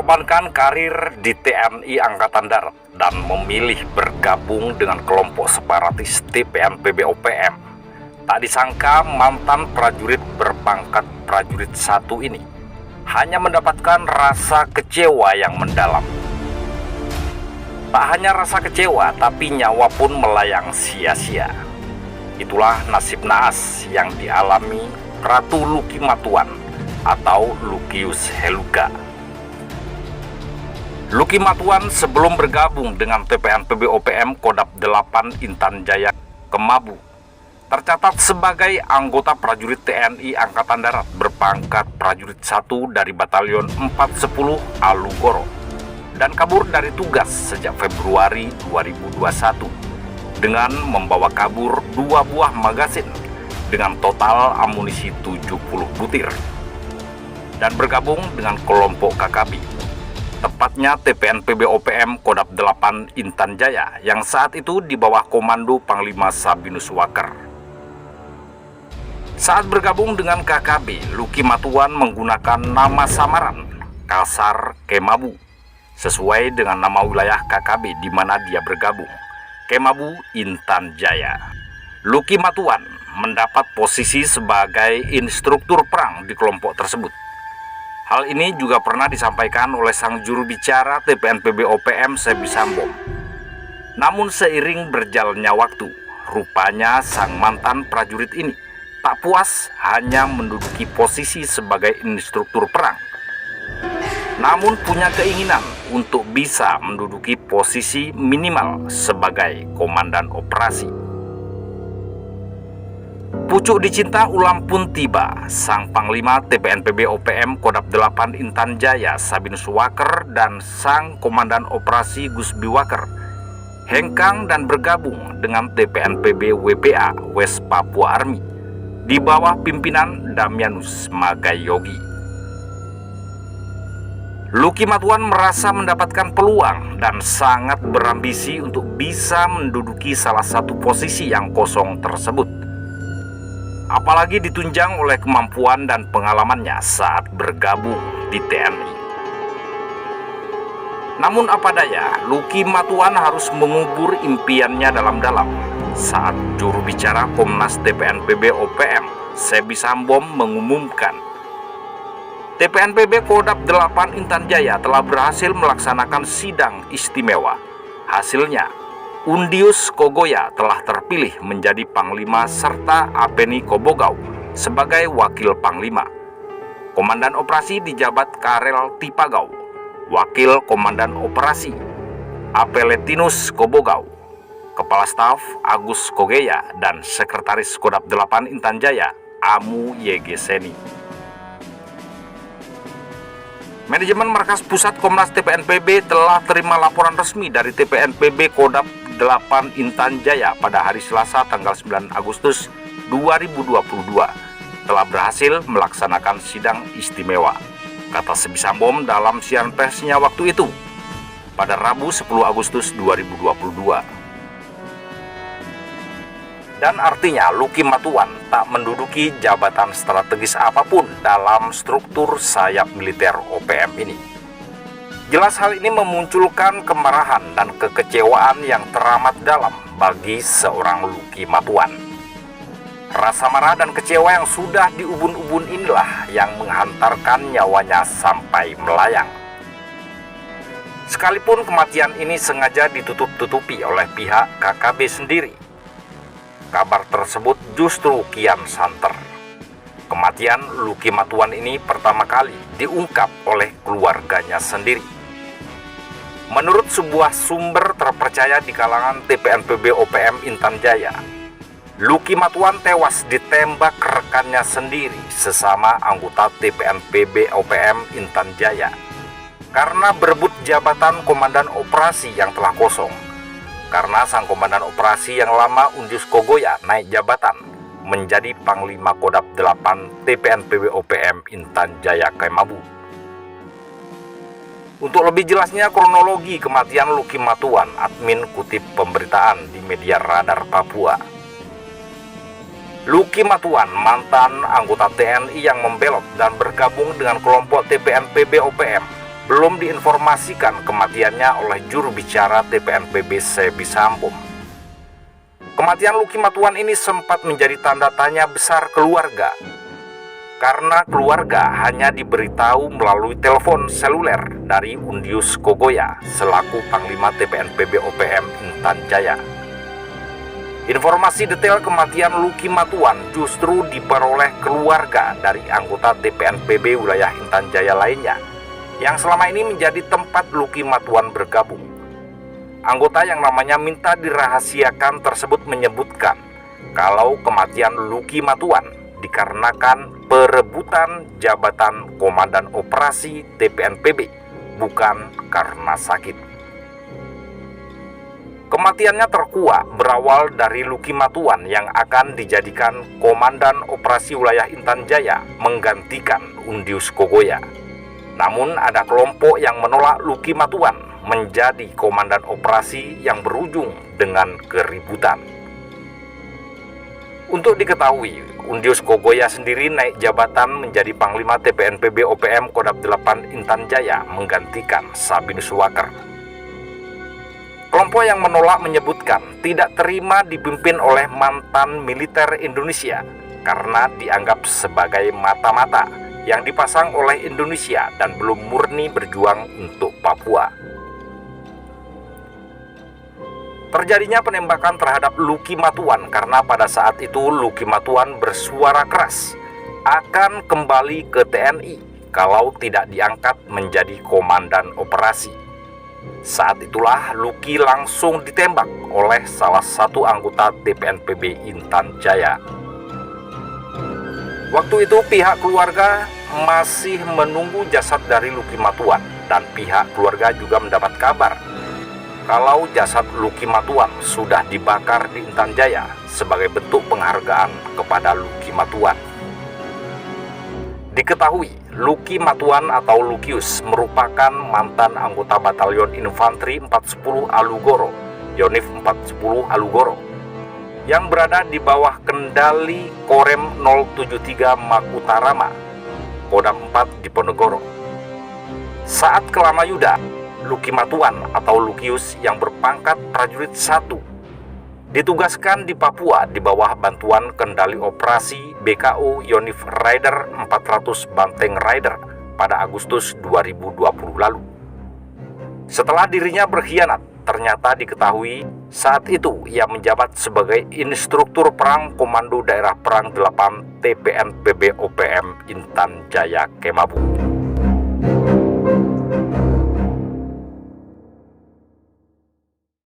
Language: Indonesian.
mengorbankan karir di TNI Angkatan Darat dan memilih bergabung dengan kelompok separatis TPNPB OPM. Tak disangka mantan prajurit berpangkat prajurit 1 ini hanya mendapatkan rasa kecewa yang mendalam. Tak hanya rasa kecewa, tapi nyawa pun melayang sia-sia. Itulah nasib naas yang dialami Ratu Luki Matuan atau Lukius Heluga. Luki Matuan sebelum bergabung dengan TPNPB OPM Kodap 8 Intan Jaya Kemabu tercatat sebagai anggota prajurit TNI Angkatan Darat berpangkat prajurit 1 dari Batalion 410 Alugoro dan kabur dari tugas sejak Februari 2021 dengan membawa kabur 2 buah magasin dengan total amunisi 70 butir dan bergabung dengan kelompok KKB. Tepatnya TPNPB OPM Kodap 8 Intan Jaya yang saat itu di bawah komando Panglima Sabinus Waker. Saat bergabung dengan KKB, Luki Matuan menggunakan nama samaran Kasar Kemabu sesuai dengan nama wilayah KKB di mana dia bergabung, Kemabu Intan Jaya. Luki Matuan mendapat posisi sebagai instruktur perang di kelompok tersebut. Hal ini juga pernah disampaikan oleh sang juru bicara TPNPB OPM Sebi Sambom. Namun seiring berjalannya waktu, rupanya sang mantan prajurit ini tak puas hanya menduduki posisi sebagai instruktur perang, namun punya keinginan untuk bisa menduduki posisi minimal sebagai komandan operasi. Pucuk dicinta ulang pun tiba. Sang Panglima TPNPB OPM Kodap 8 Intan Jaya Sabinus Waker dan sang Komandan Operasi Gusbi Waker hengkang dan bergabung dengan TPNPB WPA West Papua Army di bawah pimpinan Damianus Magayogi. Luki Matuan merasa mendapatkan peluang dan sangat berambisi untuk bisa menduduki salah satu posisi yang kosong tersebut. Apalagi ditunjang oleh kemampuan dan pengalamannya saat bergabung di TNI. Namun apa daya, Luki Matuan harus mengubur impiannya dalam-dalam saat juru bicara Komnas TPNPB OPM Sebi Sambom mengumumkan TPNPB Kodap 8 Intan Jaya telah berhasil melaksanakan sidang istimewa. Hasilnya, Undius Kogoya telah terpilih menjadi Panglima serta Apeni Kobogau sebagai Wakil Panglima. Komandan Operasi dijabat Karel Tipagau, Wakil Komandan Operasi Apeletinus Kobogau, Kepala Staf Agus Kogeya, dan Sekretaris Kodap 8 Intan Jaya Amu Yegeseni. Manajemen Markas Pusat Komnas TPNPB telah terima laporan resmi dari TPNPB Kodap 8 Intan Jaya pada hari Selasa tanggal 9 Agustus 2022 telah berhasil melaksanakan sidang istimewa, kata Sebi Sambom dalam siaran persnya waktu itu pada Rabu 10 Agustus 2022. Dan artinya Luki Matuan tak menduduki jabatan strategis apapun dalam struktur sayap militer OPM ini. Jelas hal ini memunculkan kemarahan dan kekecewaan yang teramat dalam bagi seorang Luki Matuan. Rasa marah dan kecewa yang sudah diubun-ubun inilah yang menghantarkan nyawanya sampai melayang. Sekalipun kematian ini sengaja ditutup-tutupi oleh pihak KKB sendiri, kabar tersebut justru kian santer. Kematian Luki Matuan ini pertama kali diungkap oleh keluarganya sendiri. Menurut sebuah sumber terpercaya di kalangan TPNPB OPM Intan Jaya, Luki Matuan tewas ditembak rekannya sendiri sesama anggota TPNPB OPM Intan Jaya karena berebut jabatan Komandan Operasi yang telah kosong. Karena sang Komandan Operasi yang lama Undius Kogoya naik jabatan menjadi Panglima Kodap 8 TPNPB OPM Intan Jaya Kemabu. Untuk lebih jelasnya kronologi kematian Luki Matuan, admin kutip pemberitaan di media Radar Papua. Luki Matuan, mantan anggota TNI yang membelot dan bergabung dengan kelompok TPNPB OPM, belum diinformasikan kematiannya oleh juru bicara TPNPB Sebi Sambom. Kematian Lucky Matuan ini sempat menjadi tanda tanya besar keluarga, karena keluarga hanya diberitahu melalui telepon seluler dari Undius Kogoya selaku Panglima TPNPB OPM Intan Jaya. Informasi detail kematian Lucky Matuan justru diperoleh keluarga dari anggota TPNPB wilayah Intan Jaya lainnya yang selama ini menjadi tempat Lucky Matuan bergabung. Anggota yang namanya minta dirahasiakan tersebut menyebutkan kalau kematian Lucky Matuan dikarenakan perebutan jabatan Komandan Operasi TPNPB, bukan karena sakit. Kematiannya terkuak berawal dari Lucky Matuan yang akan dijadikan Komandan Operasi Wilayah Intan Jaya menggantikan Undius Kogoya. Namun ada kelompok yang menolak Lucky Matuan menjadi komandan operasi yang berujung dengan keributan. Untuk diketahui, Undius Kogoya sendiri naik jabatan menjadi Panglima TPNPB OPM Kodam 8 Intan Jaya menggantikan Sabinus Waker. Kelompok yang menolak menyebutkan tidak terima dipimpin oleh mantan militer Indonesia karena dianggap sebagai mata-mata yang dipasang oleh Indonesia dan belum murni berjuang untuk Papua. Terjadinya penembakan terhadap Lucky Matuan karena pada saat itu Lucky Matuan bersuara keras akan kembali ke TNI kalau tidak diangkat menjadi komandan operasi. Saat itulah Lucky langsung ditembak oleh salah satu anggota TPNPB Intan Jaya. Waktu itu pihak keluarga masih menunggu jasad dari Lucky Matuan dan pihak keluarga juga mendapat kabar kalau jasad Lucky Matuan sudah dibakar di Intan Jaya sebagai bentuk penghargaan kepada Lucky Matuan. Diketahui, Lucky Matuan atau Lukius merupakan mantan anggota Batalion Infanteri 410 Alugoro, Yonif 410 Alugoro, yang berada di bawah kendali Korem 073 Makutarama, Kodam 4 Diponegoro. Saat ke Lamayuda, Lucky Matuan atau Lukius yang berpangkat prajurit 1 ditugaskan di Papua di bawah bantuan kendali operasi BKO Yonif Raider 400 Banteng Raider pada Agustus 2020 lalu. Setelah dirinya berkhianat, ternyata diketahui saat itu ia menjabat sebagai instruktur perang Komando Daerah Perang 8 TPNPB OPM Intan Jaya Kemabu.